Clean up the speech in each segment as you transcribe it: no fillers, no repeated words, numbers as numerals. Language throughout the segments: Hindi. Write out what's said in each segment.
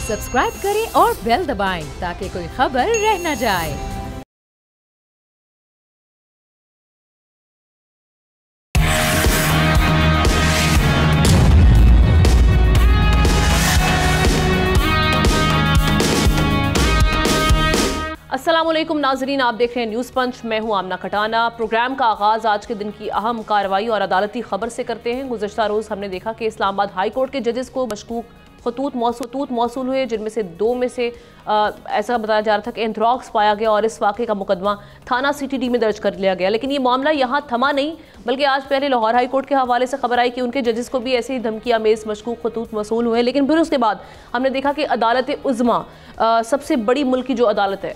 सब्सक्राइब करें और बेल दबाएं ताकि कोई खबर रह न जाए। अस्सलामुअलैकुम नाजरीन, आप देख रहे हैं न्यूज़ पंच। मैं हूं आमना खटाना। प्रोग्राम का आगाज़ आज के दिन की अहम कार्रवाई और अदालती खबर से करते हैं। गुज़श्ता रोज़ हमने देखा कि इस्लामाबाद हाई कोर्ट के जजेस को मशकूक खतूत मौसूल हुए, जिनमें से दो में से ऐसा बताया जा रहा था कि एंथ्रॉक्स पाया गया और इस वाक़े का मुकदमा थाना CTD में दर्ज कर लिया गया। लेकिन ये मामला यहाँ थमा नहीं, बल्कि आज पहले लाहौर हाई कोर्ट के हवाले से खबर आई कि उनके जजेस को भी ऐसे ही धमकी आमेज़ मशकूक खतूत मौसूल हुए। लेकिन फिर उसके बाद हमने देखा कि अदालत उज़्मा, सबसे बड़ी मुल्क की जो अदालत है,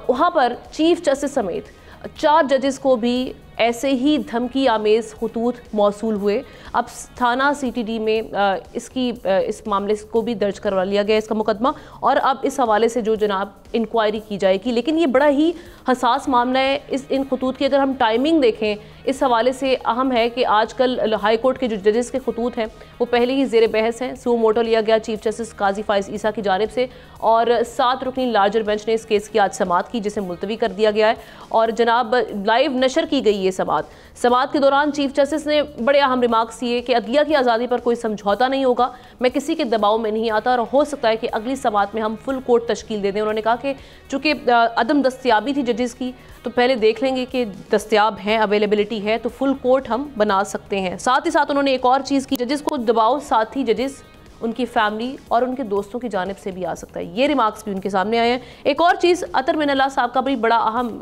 वहाँ पर चीफ जस्टिस समेत 4 जजेस को भी ऐसे ही धमकी आमेज़ खतूत मौसूल हुए। अब थाना CTD में इस मामले को भी दर्ज करवा लिया गया, इसका मुकदमा, और अब इस हवाले से जो जनाब इंक्वायरी की जाएगी। लेकिन ये बड़ा ही हसास मामला है। इन खतूत की अगर हम टाइमिंग देखें, इस हवाले से अहम है कि आजकल हाई कोर्ट के जो जजेस के खतूत हैं वो पहले ही ज़ेर बहस हैं। सू मोटो लिया गया चीफ जस्टिस काजी फाइज ईसा की जानिब से, और 7 रुकनी लार्जर बेंच ने इस केस की आज समाअत की, जिसे मुलतवी कर दिया गया है और जनाब लाइव नशर की गई ये समाअत के दौरान चीफ जस्टिस ने बड़े अहम रिमार्क्स दिए कि अदलिया की आज़ादी पर कोई समझौता नहीं होगा, मैं किसी के दबाव में नहीं आता और हो सकता है कि अगली समाअत में हम फुल कोर्ट तश्कील दे दें। उन्होंने कहा कि चूँकि अदम दस्तियाबी थी जजेस की, तो पहले देख लेंगे कि दस्तियाब हैं, अवेलेबिलिटी है, तो फुल कोर्ट हम बना सकते हैं। साथ ही साथ उन्होंने एक और चीज़ की, जजेस को दबाव साथी जजेस, उनकी फैमिली और उनके दोस्तों की जानिब से भी आ सकता है। ये रिमार्क्स भी उनके सामने आए हैं। एक और चीज़, अतर मिनल्लाह साहब का भी बड़ा अहम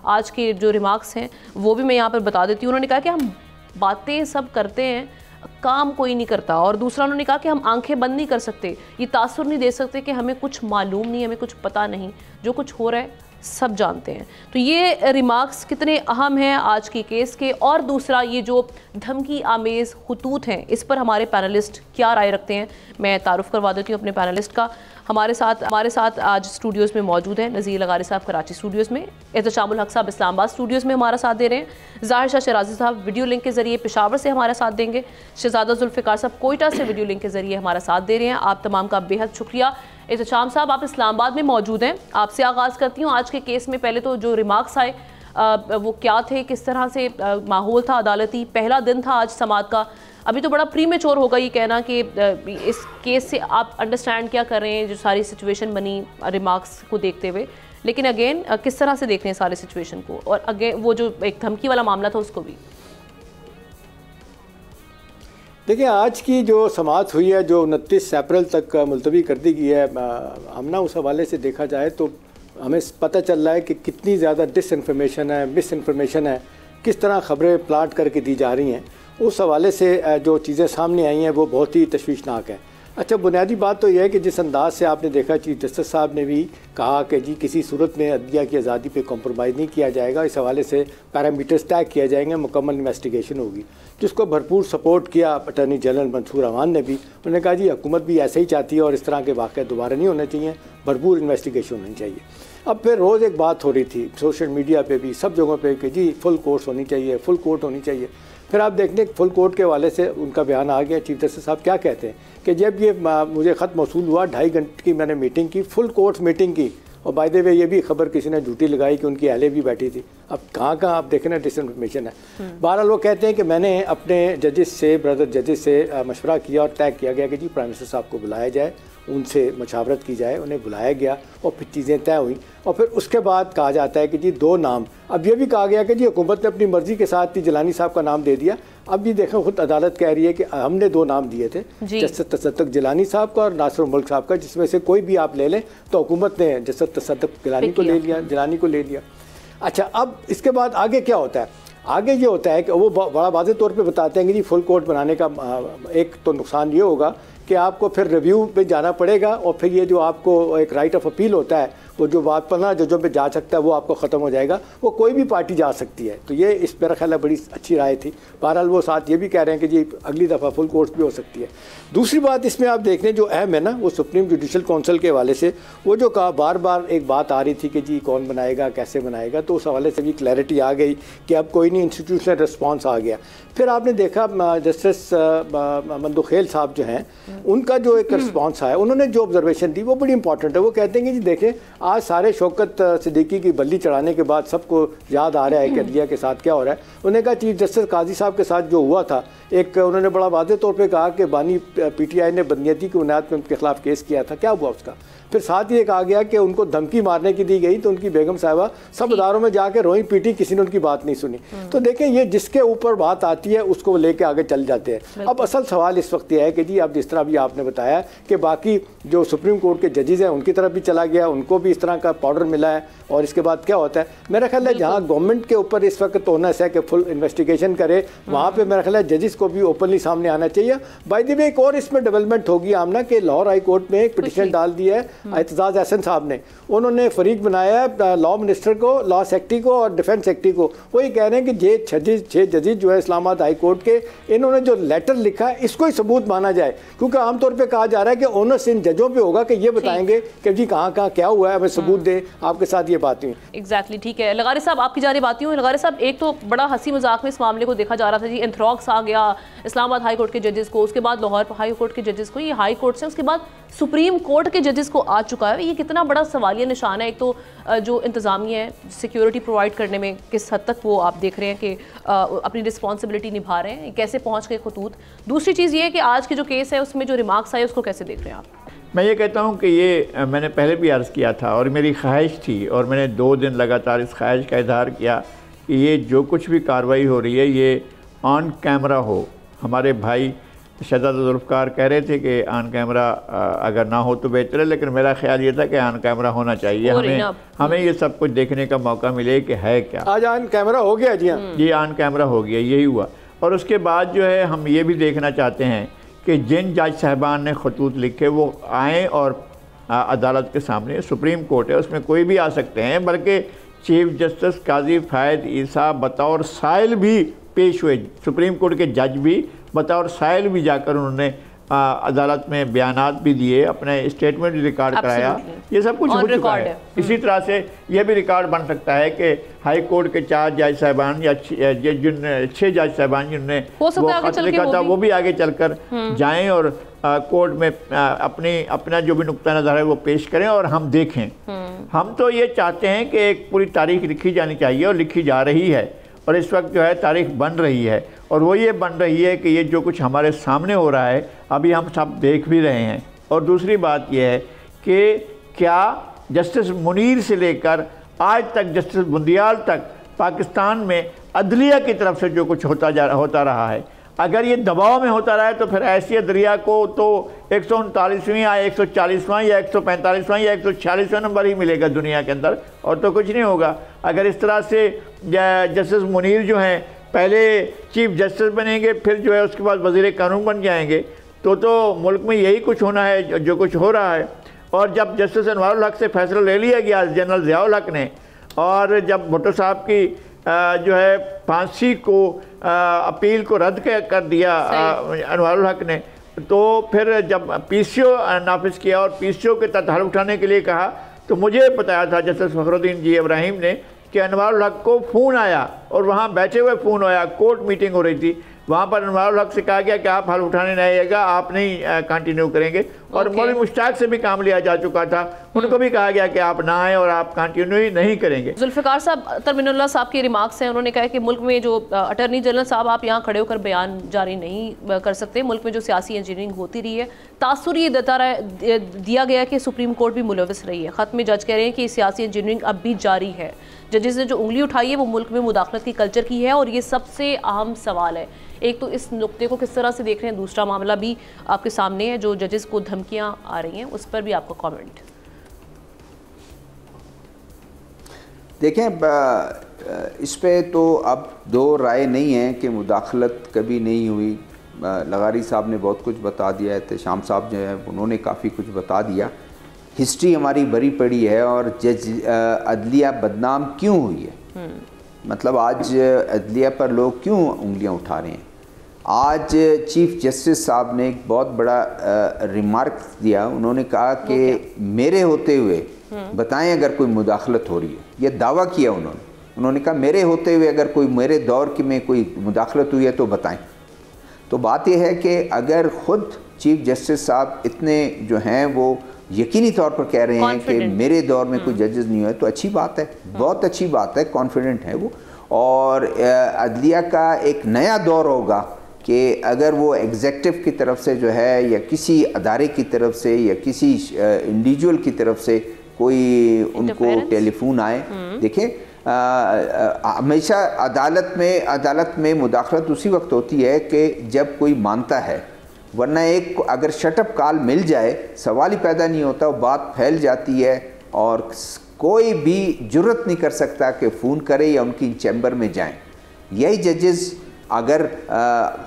आज के जो रिमार्क्स हैं वो भी मैं यहाँ पर बता देती हूँ। उन्होंने कहा कि हम बातें सब करते हैं, काम कोई नहीं करता। और दूसरा उन्होंने कहा कि हम आंखें बंद नहीं कर सकते, ये तासुर नहीं दे सकते कि हमें कुछ मालूम नहीं, हमें कुछ पता नहीं, जो कुछ हो रहा है सब जानते हैं। तो ये रिमार्क्स कितने अहम हैं आज के केस के। और दूसरा, ये जो धमकी आमेज़ खतूत हैं, इस पर हमारे पैनलिस्ट क्या राय रखते हैं, मैं तारुफ करवा देती हूँ अपने पैनलिस्ट का। हमारे साथ आज स्टूडियोज़ में मौजूद हैं नज़ीर लगारी साहब कराची स्टूडियोज़ में, एहतशामुल हक साहब इस्लामाबाद स्टूडियोज़ में हमारा साथ दे रहे हैं, ज़ाहिर शाह शराजी साहब वीडियो लिंक के ज़रिए पेशावर से हमारा साथ देंगे, शहजादा जुल्फ़िकार साहब कोयटा से वीडियो लिंक के ज़रिए हमारा साथ दे रहे हैं। आप तमाम का बेहद शुक्रिया। एहतशाम साहब, आप इस्लामाबाद में मौजूद हैं, आपसे आगाज़ करती हूँ आज के केस में। पहले तो जो रिमार्क्स आए वो क्या थे, किस तरह से माहौल था अदालती, पहला दिन था आज समाअत का। अभी तो बड़ा प्रीमेच्योर होगा ये कहना कि इस केस से आप अंडरस्टैंड क्या कर रहे हैं, जो सारी सिचुएशन बनी रिमार्क्स को देखते हुए, लेकिन अगेन किस तरह से देख रहे हैं सारी सिचुएशन को, और अगेन वो जो एक धमकी वाला मामला था उसको भी। देखिए, आज की जो समाअत हुई है, जो 29 अप्रैल तक मुलतवी कर दी गई है, हम ना उस हवाले से देखा जाए तो हमें पता चल रहा है कि कितनी ज़्यादा डिसइंफॉर्मेशन है, मिस इन्फॉर्मेशन है, किस तरह ख़बरें प्लाट करके दी जा रही हैं। उस हवाले से जो चीज़ें सामने आई हैं वो बहुत ही तशवीशनाक है। अच्छा, बुनियादी बात तो यह है कि जिस अंदाज से आपने देखा, चीफ जस्टिस साहब ने भी कहा कि जी किसी सूरत में अदलिया की आज़ादी पे कॉम्प्रोमाइज़ नहीं किया जाएगा, इस हवाले से पैरामीटर्स तय किया जाएंगे, मुकम्मल इन्वेस्टिगेशन होगी, जिसको भरपूर सपोर्ट किया अटॉर्नी जनरल मंसूर अमान ने भी। उन्होंने कहा जी हुकूमत भी ऐसे ही चाहती है और इस तरह के वाक़े दोबारा नहीं होने चाहिए, भरपूर इन्वेस्टिगेशन होनी चाहिए। अब फिर रोज़ एक बात हो रही थी सोशल मीडिया पे भी, सब जगहों पे, कि जी फुल कोर्ट होनी चाहिए, फुल कोर्ट होनी चाहिए। फिर आप देखने फुल कोर्ट के हवाले से उनका बयान आ गया। चीफ जस्टिस साहब क्या कहते हैं कि जब ये मुझे ख़त मौसूल हुआ, 2.5 घंटे की मैंने मीटिंग की, फुल कोर्ट मीटिंग की, और बाय द वे ये भी खबर किसी ने झूठी लगाई कि उनकी अहले भी बैठी थी। अब कहाँ आप देखें ना, डिसइंफॉर्मेशन है। बहरहाल वो कहते हैं कि मैंने अपने जजेस से, ब्रदर जजेस से मशवरा किया और तय किया गया कि जी प्राइम मिनिस्टर साहब को बुलाया जाए, उनसे मशावरत की जाए। उन्हें बुलाया गया और फिर चीज़ें तय हुई, और फिर उसके बाद कहा जाता है कि जी 2 नाम, अब ये भी कहा गया कि जी हुकूमत ने अपनी मर्ज़ी के साथ जिलानी साहब का नाम दे दिया। अब ये देखें, खुद अदालत कह रही है कि हमने 2 नाम दिए थे, जस्टिस तसद्दुक़ जिलानी साहब का और नासिर मुल्क साहब का, जिसमें से कोई भी आप ले लें, तो हुकूमत ने जस्टिस तसद्दुक़ जिलानी को ले लिया, जिलानी को ले लिया। अच्छा, अब इसके बाद आगे क्या होता है? आगे ये होता है कि वो बड़ा वाज़ेह तौर पे बताते हैं कि जी फुल कोर्ट बनाने का एक तो नुकसान ये होगा कि आपको फिर रिव्यू पे जाना पड़ेगा, और फिर ये जो आपको एक राइट ऑफ अपील होता है वो जो बात 15 जजों पे जा सकता है वो आपको ख़त्म हो जाएगा, वो कोई भी पार्टी जा सकती है। तो ये इस मेरा ख्याल है बड़ी अच्छी राय थी। बहरहाल वो साथ ये भी कह रहे हैं कि जी अगली दफ़ा फुल कोर्ट भी हो सकती है। दूसरी बात इसमें आप देख लें जो अहम है ना, वो सुप्रीम जुडिशल काउंसिल के हवाले से वो जो कहा बार बार एक बात आ रही थी कि जी कौन बनाएगा, कैसे बनाएगा, तो उस हवाले से भी क्लैरिटी आ गई कि अब कोई नहीं, इंस्टीट्यूशनल रिस्पॉन्स आ गया। फिर आपने देखा जस्टिस मंदुखेल साहब जो हैं, उनका जो एक रिस्पॉन्स आया, उन्होंने जो ऑब्जर्वेशन दी वो बड़ी इंपॉर्टेंट है। वो कहते हैं कि जी देखें, आज सारे शौकत सिद्दीकी की बल्ली चढ़ाने के बाद सबको याद आ रहा है कि अदलिया के साथ क्या हो रहा है। उन्होंने कहा चीफ जस्टिस काजी साहब के साथ जो हुआ था, एक उन्होंने बड़ा वाज़ेह तौर पे कहा कि बानी पीटीआई ने बदनीयती की बुनियाद पर उनके खिलाफ केस किया था, क्या हुआ उसका। फिर साथ ही ये कहा गया कि उनको धमकी मारने की दी गई, तो उनकी बेगम साहिबा सब अदारों में जाके रोई पीटी, किसी ने उनकी बात नहीं सुनी। तो देखें, ये जिसके ऊपर बात आती है उसको लेके आगे चल जाते हैं। अब असल सवाल इस वक्त यह है कि जी अब जिस तरह भी आपने बताया कि बाकी जो सुप्रीम कोर्ट के जजेस हैं उनकी तरफ भी चला गया, उनको भी इस तरह का पाउडर मिला है, और इसके बाद क्या होता है, मेरा ख्याल है जहाँ गवर्नमेंट के ऊपर इस वक्त ओनस है कि फुल इन्वेस्टिगेशन करे, वहाँ पे मेरा ख्याल है जजेस को भी ओपनली सामने आना चाहिए। बाय द वे एक और इसमें डेवलपमेंट होगी आमना कि लाहौर हाई कोर्ट में एक पिटिशन डाल दिया है एतजाज एहसन साहब ने, उन्होंने फरीक बनाया है लॉ मिनिस्टर को, लॉ सेक्रेटरी को और डिफेंस सेक्रेटरी को। वो ये कह रहे हैं कि ये 6 जजेस जो है इस्लामाबाद हाई कोर्ट के, इन्होंने जो लेटर लिखा है इसको ही सबूत माना जाए, क्योंकि आमतौर पर कहा जा रहा है कि ओनस इन जजों पर होगा कि ये बताएंगे कि जी कहाँ कहाँ क्या हुआ है, हमें सबूत दें, आपके साथ ये बात हुई। एग्जैक्टली, ठीक है। लगारी साहब आपकी जारी बातें हुई। लगारी साहब, एक तो बड़ा हंसी मजाक में इस मामले को देखा जा रहा था जी, एंथ्रॉक्स आ गया इस्लामाबाद हाई कोर्ट के जजेस को, उसके बाद लाहौर हाई कोर्ट के जजेस को, ये हाई कोर्ट से उसके बाद सुप्रीम कोर्ट के जजेस को आ चुका है। ये कितना बड़ा सवालिया निशान है। एक तो जो इंतज़ामिया है सिक्योरिटी प्रोवाइड करने में किस हद तक वो आप देख रहे हैं कि अपनी रिस्पॉन्सिबिलिटी निभा रहे हैं, कैसे पहुँच गए खतूत। दूसरी चीज़ ये है कि आज के जो केस है उसमें जो रिमार्क्स आए उसको कैसे देख रहे हैं आप? मैं ये कहता हूँ कि ये मैंने पहले भी अर्ज़ किया था और मेरी ख्वाहिश थी, और मैंने 2 दिन लगातार इस ख्वाहिश का इजहार किया कि ये जो कुछ भी कार्रवाई हो रही है ये ऑन कैमरा हो। हमारे भाई शहजादा जुल्फ़कार कह रहे थे कि ऑन कैमरा अगर ना हो तो बेहतर है, लेकिन मेरा ख्याल ये था कि ऑन कैमरा होना चाहिए। हमें ये सब कुछ देखने का मौका मिले कि है क्या। आज ऑन कैमरा हो गया जी, हाँ ये ऑन कैमरा हो गया, यही हुआ। और उसके बाद जो है हम ये भी देखना चाहते हैं कि जिन जज साहबान ने खतूत लिखे वो आएँ और अदालत के सामने, सुप्रीम कोर्ट है उसमें कोई भी आ सकते हैं, बल्कि चीफ जस्टिस काजी फ़ायद ईसा बतौर साइल भी पेश हुए, सुप्रीम कोर्ट के जज भी बतौर साइल भी जाकर उन्होंने अदालत में बयानात भी दिए, अपने स्टेटमेंट भी रिकॉर्ड कराया। ये सब कुछ हो चुका है। इसी तरह से ये भी रिकॉर्ड बन सकता है कि हाई कोर्ट के 4 जज साहबान या जिन 6 जज साहबान जिनने वो खत लिखा था वो भी आगे चलकर जाएं और कोर्ट में अपना जो भी नुक्ता नज़र है वो पेश करें और हम देखें। हम तो ये चाहते हैं कि एक पूरी तारीख लिखी जानी चाहिए और लिखी जा रही है, और इस वक्त जो है तारीख बन रही है, और वो ये बन रही है कि ये जो कुछ हमारे सामने हो रहा है अभी हम सब देख भी रहे हैं। और दूसरी बात यह है कि क्या जस्टिस मुनीर से लेकर आज तक जस्टिस बुंदियाल तक पाकिस्तान में अदलिया की तरफ से जो कुछ होता रहा है, अगर ये दबाव में होता रहा है तो फिर ऐसी अदलिया को तो 139वां या 140वां या 145वां या 146वां नंबर ही मिलेगा दुनिया के अंदर, और तो कुछ नहीं होगा। अगर इस तरह से जस्टिस मुनीर जो हैं पहले चीफ जस्टिस बनेंगे, फिर जो है उसके बाद वज़ीर कानून बन जाएंगे, तो मुल्क में यही कुछ होना है जो कुछ हो रहा है। और जब जस्टिस अनवारुल हक से फैसला ले लिया गया जनरल ज़ियाउल हक ने, और जब भुट्टो साहब की जो है फांसी को अपील को रद्द कर दिया अनवारुल हक ने, तो फिर जब पीसीओ नाफिज किया और पीसीओ के तहत हल्फ उठाने के लिए कहा, तो मुझे बताया था जस्टिस फखरुद्दीन जी इब्राहिम ने कि अनवारुल हक को फ़ोन आया, और वहाँ बैठे हुए फ़ोन आया, कोर्ट मीटिंग हो रही थी, वहाँ पर अनवारुल हक से कहा गया कि आप हल्फ उठाने नहीं आइएगा, आप नहीं कंटिन्यू करेंगे। और मौलवी मुश्ताक से भी काम लिया जा चुका था, उनको भी कहा गया कि आप ना आए और आप कंटिन्यू ही नहीं करेंगे। जुल्फ़िकार साहब, तरमीनुल्लाह साहब के रिमार्क्स हैं, उन्होंने कहा कि मुल्क में जो अटर्नी जनरल साहब आप यहाँ खड़े होकर बयान जारी नहीं कर सकते, मुल्क में जो सियासी इंजीनियरिंग होती रही है, तासुर ये दिया गया कि सुप्रीम कोर्ट भी मुलविस रही है। ख़त में जज कह रहे हैं कि सियासी इंजीनियरिंग अब भी जारी है। जजेस ने जो उंगली उठाई है वो मुल्क में मुदाखलत की कल्चर की है, और ये सबसे अहम सवाल है। एक तो इस नुक्ते को किस तरह से देख रहे हैं, दूसरा मामला भी आपके सामने है जो जजेस को धमकियां आ रही हैं, उस पर भी आपका कमेंट। देखें, इस पे तो अब 2 राय नहीं है कि मुदाखलत कभी नहीं हुई। लगारी साहब ने बहुत कुछ बता दिया है, शाम साहब जो है उन्होंने काफ़ी कुछ बता दिया। हिस्ट्री हमारी भरी पड़ी है और जज अदलिया बदनाम क्यों हुई है। मतलब आज अदलिया पर लोग क्यों उंगलियां उठा रहे हैं। आज चीफ जस्टिस साहब ने एक बहुत बड़ा रिमार्क दिया। उन्होंने कहा कि मेरे होते हुए बताएं अगर कोई मुदाखलत हो रही है। ये दावा किया उन्होंने कहा मेरे होते हुए अगर कोई मेरे दौर में कोई मुदाखलत हुई है तो बताएं। तो बात यह है कि अगर ख़ुद चीफ जस्टिस साहब इतने जो हैं वो यकीनी तौर पर कह रहे हैं कि मेरे दौर में कोई जजेस नहीं हुए तो अच्छी बात है, बहुत अच्छी बात है, कॉन्फिडेंट है वो। और अदलिया का एक नया दौर होगा कि अगर वो एग्जेक्टिव की तरफ से जो है या किसी अदारे की तरफ से या किसी इंडिविजुअल की तरफ से कोई उनको टेलीफोन आए। देखें हमेशा अदालत में मुदाखलत उसी वक्त होती है कि जब कोई मानता है, वरना एक अगर शटअप कॉल मिल जाए सवाल ही पैदा नहीं होता, वो बात फैल जाती है और कोई भी जुर्रत नहीं कर सकता कि फ़ोन करे या उनकी चैम्बर में जाएं। यही जजेस अगर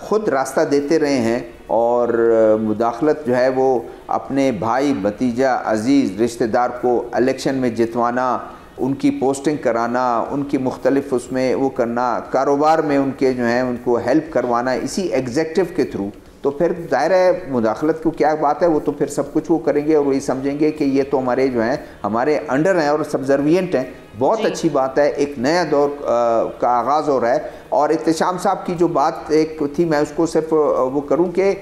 ख़ुद रास्ता देते रहे हैं और मुदाखलत जो है वो अपने भाई भतीजा अजीज़ रिश्तेदार को इलेक्शन में जितवाना, उनकी पोस्टिंग कराना, उनकी मुख्तलिफ उसमें वो करना, कारोबार में उनके जो हैं उनको हेल्प करवाना इसी एग्जेक्टिव के थ्रू, तो फिर दायरा है मुदाखलत को क्या बात है। वो तो फिर सब कुछ वो करेंगे और वही समझेंगे कि ये तो हमारे जो हैं हमारे अंडर हैं और सब्जर्विएंट हैं। बहुत अच्छी बात है, एक नया दौर का आगाज़ हो रहा है। और इत्तेशाम साहब की जो बात एक थी, मैं उसको सिर्फ वो करूँ कि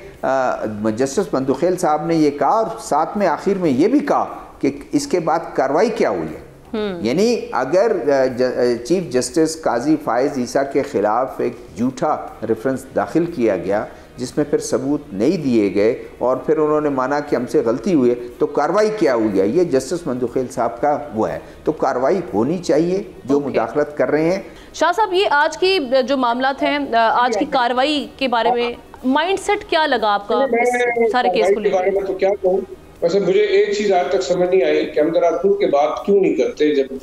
जस्टिस मंदुखेल साहब ने ये कहा और साथ में आखिर में ये भी कहा कि इसके बाद कार्रवाई क्या हुई है। यानी अगर चीफ जस्टिस काजी फायज़ ईसा के ख़िलाफ़ एक झूठा रेफरेंस दाखिल किया गया जिसमें फिर सबूत नहीं दिए गए और फिर उन्होंने माना कि हमसे गलती हुई है, तो कार्रवाई क्या हुई है, ये जस्टिस मंदुखेल साहब का वो है। तो कार्रवाई होनी चाहिए जो मुदाखलत कर रहे हैं। शाह साहब, ये आज की जो मामलात हैं, आज की कार्रवाई के बारे में माइंडसेट क्या लगा आपका इस सारे केस को लेकर? तो क्या कहूँ, वैसे मुझे एक चीज़ आज तक समझ नहीं आई कि हम जरा खुद के बात क्यों नहीं करते जब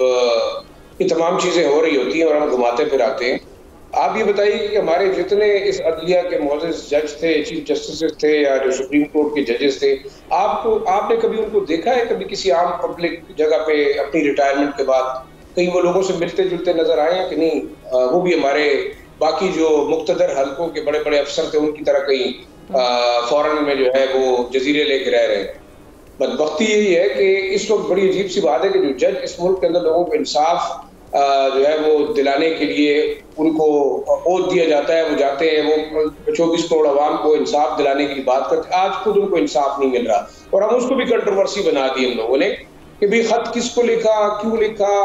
ये तमाम चीज़ें हो रही होती हैं और हम घुमाते फिराते हैं। आप ये बताइए कि हमारे जितने इस अदलिया के मोअज़्ज़िज़ जज थे, चीफ जस्टिस थे या जो सुप्रीम कोर्ट के जजेस थे, आपने कभी उनको देखा है कभी किसी आम पब्लिक जगह पे अपनी रिटायरमेंट के बाद कहीं वो लोगों से मिलते जुलते नजर आए हैं कि नहीं? वो भी हमारे बाकी जो मुक्तदर हल्कों के बड़े बड़े अफसर थे उनकी तरह कहीं फॉरेन में जो है वो जजीरे लेके रह रहे हैं। बदबख्ती यही है कि इस वक्त बड़ी अजीब सी बात है कि जो जज इस मुल्क के अंदर लोगों को इंसाफ जो है वो दिलाने के लिए उनको ओथ दिया जाता है, वो जाते हैं, वो 24 करोड़ अवाम को इंसाफ दिलाने की बात करते हैं। आज खुद उनको इंसाफ नहीं मिल रहा और हम उसको भी कंट्रोवर्सी बना दी हम लोगों ने कि भाई खत किसको लिखा, क्यों लिखा,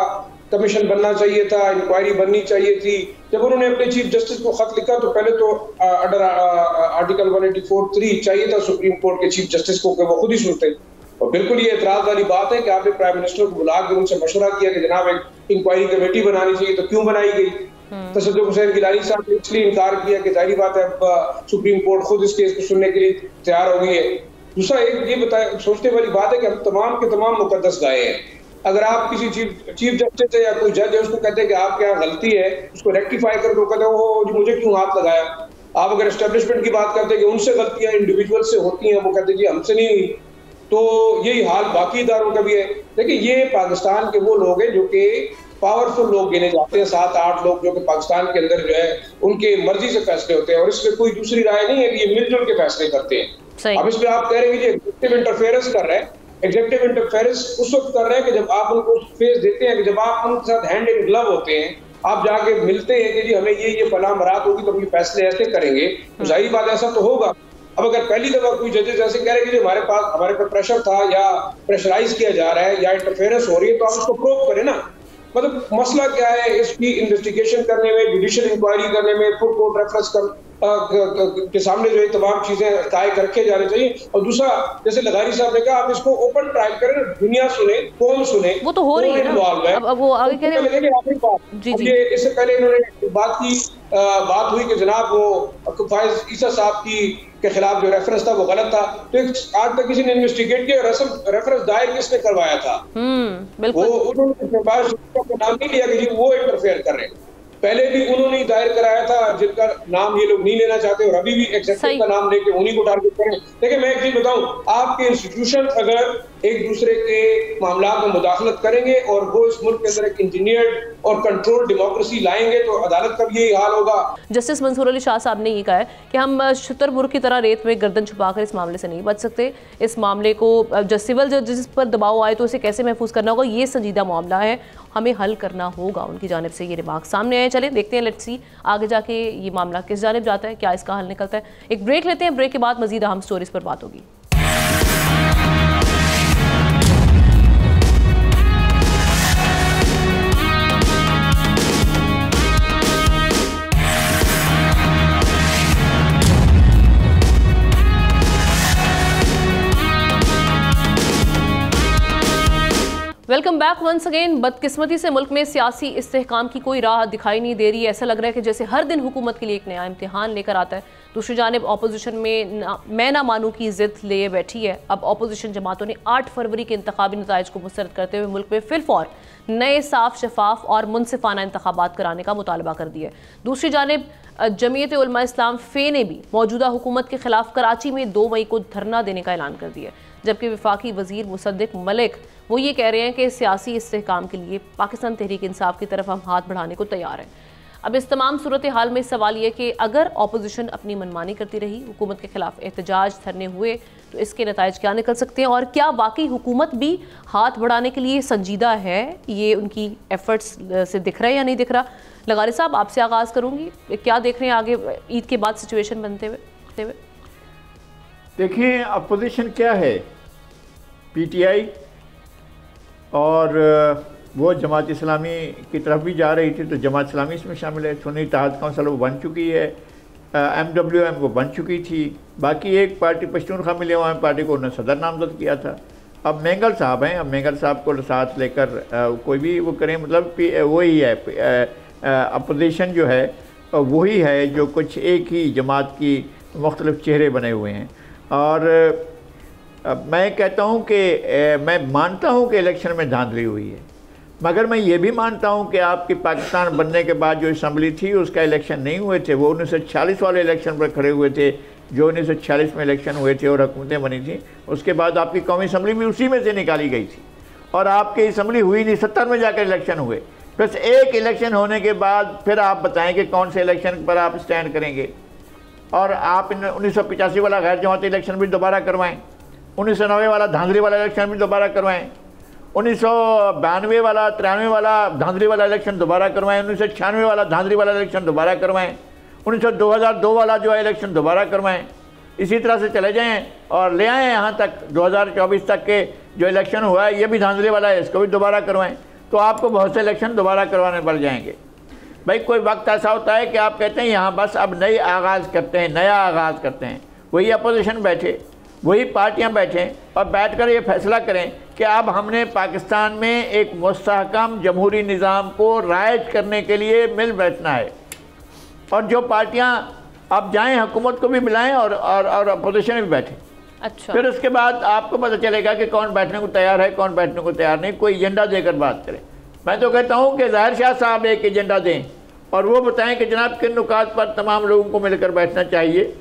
कमीशन बनना चाहिए था, इंक्वायरी बननी चाहिए थी। जब उन्होंने अपने चीफ जस्टिस को खत लिखा तो पहले तो अंडर आर्टिकल 184(3) चाहिए था सुप्रीम कोर्ट के चीफ जस्टिस को कि वो खुद ही सुनते। और बिल्कुल ये एतराज वाली बात है कि आपने प्राइम मिनिस्टर को बुला के उनसे मशवरा किया कि जनाब एक इंक्वायरी कमेटी बनानी चाहिए, तो क्यों बनाई गई? तसद्दुक़ हुसैन गिलानी साहब ने इसलिए इनकार किया कि जाहिर बात है अब सुप्रीम कोर्ट खुद इस केस को सुनने के लिए तैयार हो गई है। दूसरा एक ये बताए सोचने वाली बात है कि हम तमाम के तमाम मुकद्दस गाए हैं। अगर आप किसी चीफ जस्टिस है या कोई जज है उसको कहते हैं कि आपके यहाँ गलती है, उसको रेक्टिफाई कर दो, कहते हैं वो मुझे क्यों हाथ लगाया। आप अगर एस्टेब्लिशमेंट की बात करते हैं कि उनसे गलतियां इंडिविजुअल से होती हैं, वो कहते हैं जी हमसे नहीं हुई। तो यही हाल बाकी इदारों का भी है। देखिए ये पाकिस्तान के वो लोग हैं जो कि पावरफुल लोग गिने जाते हैं, 7-8 लोग जो कि पाकिस्तान के अंदर जो है उनके मर्जी से फैसले होते हैं और इसमें कोई दूसरी राय नहीं है कि ये मिलजुल के फैसले करते हैं। अब इसमें आप कह रहे हैं कि एग्जीक्यूटिव इंटरफेरेंस कर रहे हैं। एग्जीक्यूटिव इंटरफेरेंस उस वक्त कर रहे हैं कि जब आप उनको स्पेस देते हैं, कि जब आप उनके साथ हैंड इन ग्लव होते हैं, आप जाके मिलते हैं कि जी हमें ये फलां बरात होगी तो हम ये फैसले ऐसे करेंगे, तो जाहिर बात ऐसा तो होगा। अब अगर पहली दफा कोई जजेस ऐसे कह रहे हैं कि हमारे पर प्रेशर था या प्रेशराइज किया जा रहा है या इंटरफेरेंस हो रही है, तो आप उसको प्रूव करें ना। मतलब मसला क्या है, इसकी इन्वेस्टिगेशन करने में, जुडिशियल इंक्वायरी करने में, फुल कोर्ट रेफरेंस के सामने जो है तमाम चीजें कायम रखे जाने चाहिए। और दूसरा, जैसे लगारी साहब ने कहा, आप इसको ओपन ट्रायल करें, दुनिया सुने, कौन सुने, वो तो हो रही है ना। अब वो आगे कह रहे हैं जी। इससे पहले इन्होंने बात हुई कि जनाब वो फायज ईसा साहब के खिलाफ जो रेफरेंस था वो गलत था, तो आज तक किसी ने इन्वेस्टिगेट किया, रेफरेंस दायर किसने करवाया था? बिल्कुल। वो उन्होंने नाम नहीं लिया कि जी वो इंटरफेयर कर रहे हैं। पहले भी उन्होंने दायर कराया था, जिनका नाम ये लोग नहीं लेना चाहते, और अभी भी एग्जेक्टिव का नाम लेके उन्हीं को टारगेट करें। देखिए मैं एक चीज बताऊं, आपके इंस्टीट्यूशन अगर एक दूसरे के मामला में मुदाखलत करेंगे और वो इस मुल्क के अंदर एक इंजीनियर्ड और कंट्रोल डेमोक्रेसी लाएंगे तो अदालत का भी यही हाल होगा। जस्टिस मंसूर अली शाह साहब ने ये कहा है कि हम शुतरमुर्ग की तरह रेत में गर्दन छुपाकर इस मामले से नहीं बच सकते। इस मामले को सिविल जजेस पर दबाव आए तो उसे कैसे महफूज करना होगा, ये संजीदा मामला है, हमें हल करना होगा। उनकी जानिब से ये रिमार्क सामने आए। चले देखते हैं, लेट्स सी आगे जाके ये मामला किस जानिब जाता है, क्या इसका हल निकलता है। एक ब्रेक लेते हैं, ब्रेक के बाद मजीद अहम स्टोरीज पर बात होगी। Welcome back once again. बदकिस्मती से मुल्क में सियासी इस्तेहकाम की कोई राह दिखाई नहीं दे रही है। ऐसा लग रहा है कि जैसे हर दिन हुकूमत के लिए एक नया इम्तिहान लेकर आता है। दूसरी जानिब अपोजिशन में मैं ना मानूं की जिद लिए बैठी है। अब अपोजिशन जमातों ने 8 फरवरी के इंतखाबी नताइज को मुस्तरद करते हुए मुल्क में फिलफौर नए साफ शफाफ और मुनसिफाना इंतखाबात कराने का मुतालबा कर दिया है। दूसरी जानिब जमीयत उलमा इस्लाम फे ने भी मौजूदा हुकूमत के खिलाफ कराची में 2 मई को धरना देने का ऐलान कर दिया है, जबकि वफाकी वजीर मुसद्दिक मलिक वो ये कह रहे हैं कि सियासी इस्तेहकाम के लिए पाकिस्तान तहरीक इंसाफ की तरफ हम हाथ बढ़ाने को तैयार हैं। अब इस तमाम सूरत हाल में सवाल ये कि अगर अपोजिशन अपनी मनमानी करती रही, हुकूमत के खिलाफ एहतजाज धरने हुए, तो इसके नताइज क्या निकल सकते हैं और क्या वाकई हुकूमत भी हाथ बढ़ाने के लिए संजीदा है? ये उनकी एफर्ट्स से दिख रहा है या नहीं दिख रहा? लगारी साहब, आपसे आगाज़ करूँगी, क्या देख रहे हैं आगे ईद के बाद सिचुएशन बनते हुए? देखिए अपोजिशन क्या है, पीटीआई और वो जमात इस्लामी की तरफ भी जा रही थी, तो जमात इस्लामी इसमें शामिल है। सुन्नी इत्तेहाद कौंसिल वो बन चुकी है, MWM वो बन चुकी थी। बाकी एक पार्टी पश्तूनख्वा मिले हुआ पार्टी को उन्होंने सदर नामजद किया था। अब मेंगल साहब हैं, अब मेंगल साहब को साथ लेकर कोई भी वो करें, मतलब वही है अपोजिशन जो है वही है जो कुछ एक ही जमात की मुख्तलिफ चेहरे बने हुए हैं। और मैं कहता हूँ कि मैं मानता हूँ कि इलेक्शन में धांधली हुई है, मगर मैं ये भी मानता हूँ कि आपकी पाकिस्तान बनने के बाद जो असम्बली थी उसका इलेक्शन नहीं हुए थे, वो 1946 वाले इलेक्शन पर खड़े हुए थे, जो 1946 में इलेक्शन हुए थे और हुकूमतें बनी थी। उसके बाद आपकी कौमी असम्बली भी उसी में से निकाली गई थी और आपकी असम्बली हुई नहीं, 70 में जाकर इलेक्शन हुए। बस एक इलेक्शन होने के बाद फिर आप बताएँ कि कौन से इलेक्शन पर आप स्टैंड करेंगे। और आप 1985 वाला गैर जमाती इलेक्शन भी दोबारा करवाएँ, 1990 वाला धांधली वाला इलेक्शन भी दोबारा करवाएं, 1992 वाला 93 वाला धांधली वाला इलेक्शन दोबारा करवाएं, 1996 वाला धांधली वाला इलेक्शन दोबारा करवाएं, 2002 वाला जो है इलेक्शन दोबारा करवाएं। इसी तरह से चले जाएं और ले आएँ यहाँ तक 2024 तक के जो इलेक्शन हुआ है ये भी धांधली वाला है, इसको भी दोबारा करवाएं, तो आपको बहुत से इलेक्शन दोबारा करवाने पड़ जाएंगे। भाई कोई वक्त ऐसा होता है कि आप कहते हैं यहाँ बस अब नई आगाज़ करते हैं, नया आगाज़ करते हैं। वही अपोजिशन बैठे, वही पार्टियां बैठें और बैठकर ये फैसला करें कि अब हमने पाकिस्तान में एक मुस्तहकम जमहूरी निज़ाम को राइज करने के लिए मिल बैठना है। और जो पार्टियां अब जाएं हुकूमत को भी बुलाएं और अपोजिशन भी बैठे। अच्छा, फिर उसके बाद आपको पता चलेगा कि कौन बैठने को तैयार है, कौन बैठने को तैयार नहीं। कोई एजेंडा देकर बात करें। मैं तो कहता हूँ कि ज़ाहिर शाह साहब एक एजेंडा दें और वो बताएं कि जनाब किन नुकात पर तमाम लोगों को मिलकर बैठना चाहिए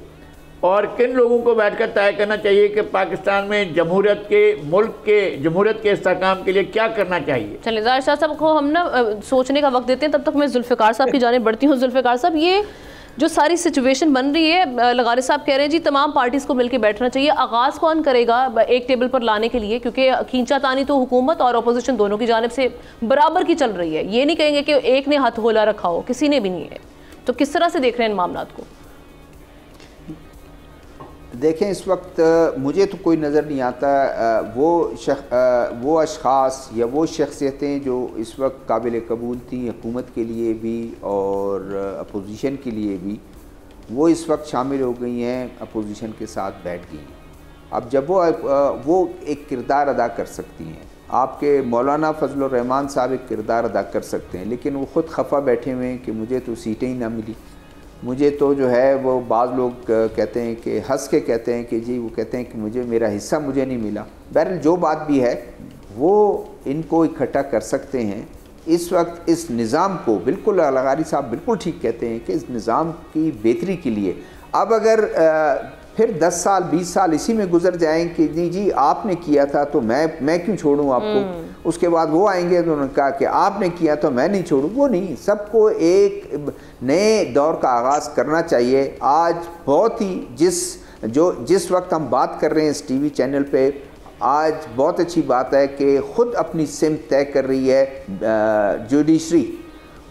और किन लोगों को बैठकर तय करना चाहिए कि पाकिस्तान में जमहूरियत के मुल्क के जमहूरियत के इस्तेहकाम के लिए क्या करना चाहिए। चलिए ज़ाहिर शाह साहब को हम ना सोचने का वक्त देते हैं, तब तक मैं जुल्फ़िकार साहब की जानिब बढ़ती हूँ। जुल्फ़िकार साहब, ये जो सारी सिचुएशन बन रही है, लगारी साहब कह रहे हैं जी तमाम पार्टीज़ को मिलकर बैठना चाहिए, आगाज़ कौन करेगा एक टेबल पर लाने के लिए? क्योंकि खींचातानी तो हुकूमत और अपोजिशन दोनों की जानिब से बराबर की चल रही है। ये नहीं कहेंगे कि एक ने हथगोला रखा हो, किसी ने भी नहीं है। तो किस तरह से देख रहे हैं इन मामलात को? देखें, इस वक्त मुझे तो कोई नज़र नहीं आता वो अशख़ास या वो शख्सियतें जो इस वक्त काबिल कबूल थी हुकूमत के लिए भी और अपोजिशन के लिए भी, वो इस वक्त शामिल हो गई हैं, अपोजिशन के साथ बैठ गई। अब जब वो एक किरदार अदा कर सकती हैं, आपके मौलाना फजल रहमान साहब एक किरदार अदा कर सकते हैं, लेकिन वो ख़ुद खफा बैठे हुए हैं कि मुझे तो सीटें ही ना मिली, मुझे तो जो है वो बाज़ लोग कहते हैं कि हंस के कहते हैं कि जी वो कहते हैं कि मुझे मेरा हिस्सा मुझे नहीं मिला। बहरहाल जो बात भी है वो इनको इकट्ठा कर सकते हैं इस वक्त इस निज़ाम को बिल्कुल लगारी साहब बिल्कुल ठीक कहते हैं कि इस निज़ाम की बेहतरी के लिए अब अगर फिर 10 साल 20 साल इसी में गुजर जाएं कि नहीं जी आपने किया था तो मैं क्यों छोड़ूं आपको, उसके बाद वो आएंगे तो उन्होंने कहा कि आपने किया तो मैं नहीं छोड़ूं, वो नहीं, सबको एक नए दौर का आगाज़ करना चाहिए। आज बहुत ही जिस वक्त हम बात कर रहे हैं इस टीवी चैनल पे, आज बहुत अच्छी बात है कि ख़ुद अपनी सिमत तय कर रही है जुडिशरी,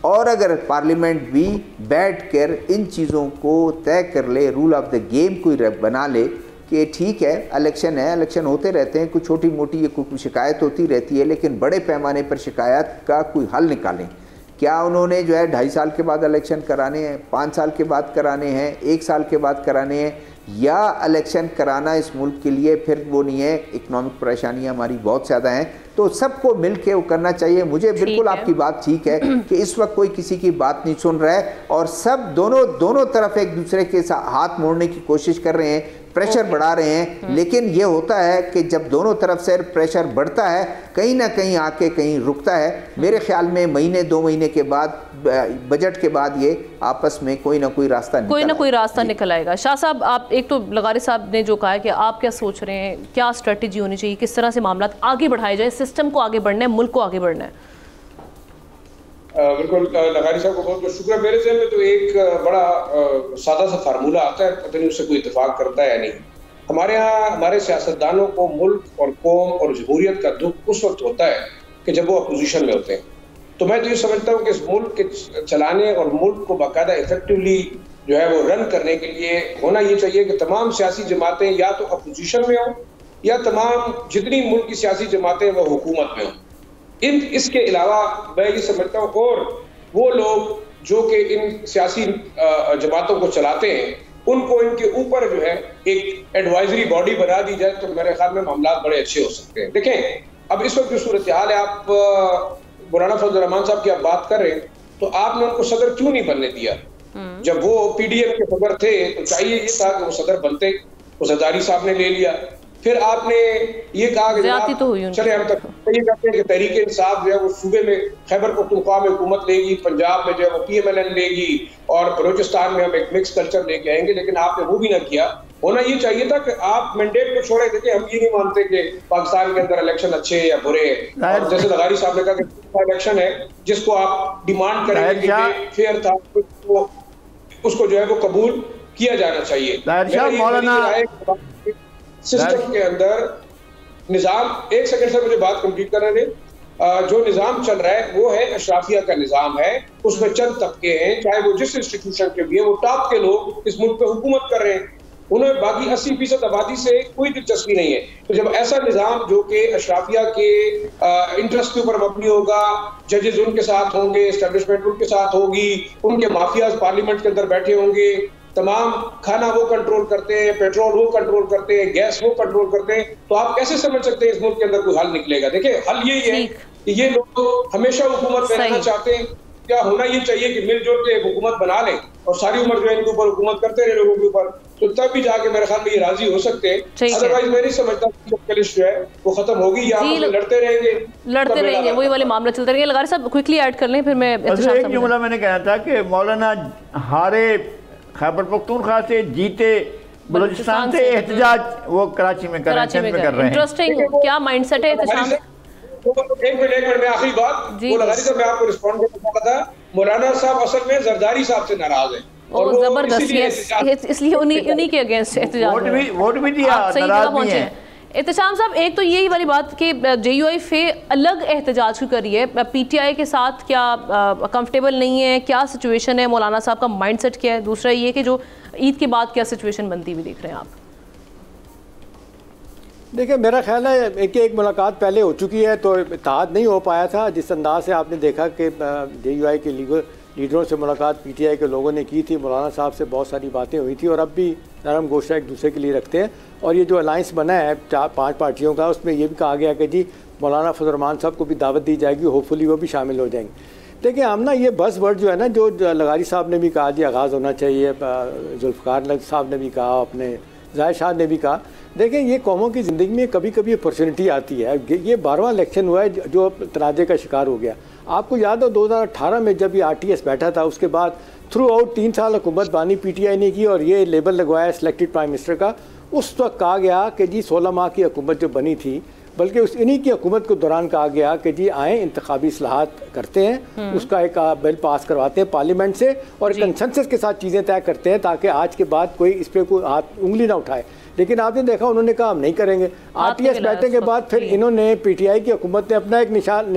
और अगर पार्लियामेंट भी बैठ कर इन चीज़ों को तय कर ले, रूल ऑफ द गेम कोई बना ले कि ठीक है इलेक्शन होते रहते हैं, कुछ छोटी मोटी ये कोई शिकायत होती रहती है, लेकिन बड़े पैमाने पर शिकायत का कोई हल निकालें। क्या उन्होंने जो है 2.5 साल के बाद इलेक्शन कराने हैं, 5 साल के बाद कराने हैं, 1 साल के बाद कराने हैं, या इलेक्शन कराना इस मुल्क के लिए फिर वो नहीं है, इकनॉमिक परेशानियां हमारी बहुत ज़्यादा हैं, तो सबको मिल के वो करना चाहिए। मुझे बिल्कुल आपकी बात ठीक है कि इस वक्त कोई किसी की बात नहीं सुन रहा है और सब दोनों तरफ एक दूसरे के हाथ मोड़ने की कोशिश कर रहे हैं, प्रेशर बढ़ा रहे हैं, लेकिन ये होता है कि जब दोनों तरफ से प्रेशर बढ़ता है कहीं ना कहीं आके कहीं रुकता है। मेरे ख्याल में महीने 2 महीने के बाद बजट के बाद ये आपस में कोई ना कोई रास्ता निकल आएगा। शाह साहब, आप एक तो लगारी साहब ने जो कहा है कि आप क्या सोच रहे हैं, क्या स्ट्रेटजी होनी चाहिए, किस तरह से मामला आगे बढ़ाए जाए, सिस्टम को आगे बढ़ना है, मुल्क को आगे बढ़ना है? बिल्कुल, लगारी साहब को बहुत बहुत शुक्रिया। मेरे ज़हन में तो एक बड़ा सादा सा फार्मूला आता है, पता नहीं उससे कोई इत्तेफाक करता है या नहीं। हमारे यहाँ हमारे सियासतदानों को मुल्क और कौम और जमहूरियत का दुख उस वक्त होता है कि जब वो अपोजिशन में होते हैं। तो मैं तो ये समझता हूँ कि इस मुल्क के चलाने और मुल्क को बाकायदा इफेक्टिवली जो है वो रन करने के लिए होना ये चाहिए कि तमाम सियासी जमातें या तो अपोजिशन में हों या तमाम जितनी मुल्क की सियासी जमातें वो हुकूमत में हों। इसके अलावा मैं ये समझता हूँ और वो लोग जो कि इन सियासी जमातों को चलाते हैं उनको इनके ऊपर जो है एक एडवाइजरी बॉडी बना दी जाए तो मेरे ख्याल में मामला बड़े अच्छे हो सकते हैं। देखें, अब इस वक्त जो सूरत हाल है, आप मौलाना फजल रहमान साहब की आप बात कर रहे हैं, तो आपने उनको सदर क्यों नहीं बनने दिया? जब वो पीडीएम के सदर थे तो चाहिए ये था कि वो सदर बनते, वो जरदारी साहब ने ले लिया। फिर आपने ये कहा कि चले हम तक ये कहते हैं कि तहरीक इंसाफ जो है वो सूबे में खैबर पख्तूनख्वा में हुकूमत लेगी, पंजाब में जो है वो PMLN लेगी और बलूचिस्तान में हम एक मिक्स कल्चर लेके आएंगे, लेकिन आपने वो भी ना किया। होना ये चाहिए था कि आप मैंडेट को छोड़े थे कि हम ये नहीं मानते कि पाकिस्तान के अंदर इलेक्शन अच्छे या बुरे हैं, और जैसे लगारी साहब ने कहा कि इलेक्शन है जिसको आप डिमांड करेंगे कि फेयर था, उसको जो है वो कबूल किया जाना चाहिए। सिस्टम के अंदर निज़ाम, एक सेकंड से मुझे बात कंप्लीट करने दें। जो निज़ाम चल रहा है वो है अशराफिया का निज़ाम है, उसमें चंद तबके हैं, चाहे वो जिस इंस्टीट्यूशन के भी है, वो टॉप के लोग इस मुल्क पे हुकूमत कर रहे हैं, उन्हें बाकी 80% आबादी से कोई दिलचस्पी नहीं है। तो जब ऐसा निज़ाम जो कि अशराफिया के इंटरेस्ट के ऊपर मबनी होगा, जजेस उनके साथ होंगे, एस्टेब्लिशमेंट उनके साथ होगी, उनके माफियाज पार्लियामेंट के अंदर बैठे होंगे, तमाम खाना वो कंट्रोल करते हैं, पेट्रोल वो कंट्रोल करते हैं, गैस वो कंट्रोल करते हैं, तो आप कैसे समझ सकते हैं इस मुल्क के अंदर कोई हल निकलेगा? देखिए, हल यही है कि ये लोग हमेशा हुकूमत में रहना चाहते हैं। क्या होना ये चाहिए कि मिलजुल के हुकूमत बना लें और सारी उम्र जो है इनके ऊपर हुकूमत करते रहे लोगों के ऊपर, तो तब भी जाके मेरे ख्याल में ये राजी हो सकते हैं। अदरवाइज मैं नहीं समझता कि कलिश जो है वो खत्म होगी या लड़ते रहेंगे, वही वाले मामला चलते रहेंगे। लगारी साहब क्विकली ऐड कर लें, फिर मैं एक जुमला मैंने कहा था कि मौलाना हारे खैबर पख्तूनख्वा से, जीते बलूचिस्तान से, एहतजाज वो कराची में कर रहे हैं। इंटरेस्टिंग, क्या माइंडसेट है? एक मिनट में आखिरी बात, वो लगारी साहब मैं आपको रिस्पॉन्ड करना चाहता था। मौलाना साहब असल में जरदारी साहब से नाराज हैं और जबरदस्त, इसलिए उन्हीं के अगेंस्ट एहतजाज वोट भी दिया, नाराज नहीं है। एहतशाम साहब, एक तो यही वाली बात कि JUIF अलग एहतजाज क्यों करी है, PTI के साथ क्या कंफर्टेबल नहीं है, क्या सिचुएशन है, मौलाना साहब का माइंडसेट क्या है? दूसरा ये कि जो ईद के बाद क्या सिचुएशन बनती हुई देख रहे हैं आप? देखिए, मेरा ख्याल है कि एक मुलाकात पहले हो चुकी है तो इत्तेहाद नहीं हो पाया था। जिस अंदाज से आपने देखा कि JUI के लीडरों से मुलाकात PTI के लोगों ने की थी, मौलाना साहब से बहुत सारी बातें हुई थी और अब भी नरम गोशा एक दूसरे के लिए रखते हैं। और ये जो अलाइंस बना है 4-5 पार्टियों का, उसमें ये भी कहा गया कि जी मौलाना फजल रहमान साहब को भी दावत दी जाएगी, होपफुली वो भी शामिल हो जाएंगे। देखिए, हम ना ये बस वर्ड जो है ना, जो लगारी साहब ने भी कहा जी आगाज़ होना चाहिए, जुल्फ़िकार साहब ने भी कहा, अपने ज़ाहिर शाह ने भी कहा, देखें, ये कौमों की ज़िंदगी में कभी कभी अपॉर्चुनिटी आती है। ये 12वां इलेक्शन हुआ है जो तनाज़े का शिकार हो गया। आपको याद हो 2018 में जब ये RTS बैठा था, उसके बाद थ्रू आउट 3 साल हुकूमत बानी PTI ने की और ये लेबल लगवाया सिलेक्टेड प्राइम मिनिस्टर का। उस वक्त कहा गया कि जी 16 माह की हुकूमत जो बनी थी, बल्कि उस इन्हीं की हुकूमत के दौरान कहा गया कि जी आए इंतखाबी इस्लाहात करते हैं, उसका एक बिल पास करवाते हैं पार्लियामेंट से और कंसेंसस के साथ चीज़ें तय करते हैं ताकि आज के बाद कोई इस पर कोई हाथ उंगली ना उठाए। लेकिन आपने देखा उन्होंने कहा हम नहीं करेंगे। RTS बैठने के बाद फिर इन्होंने PTI की हुकूमत ने अपना एक निशान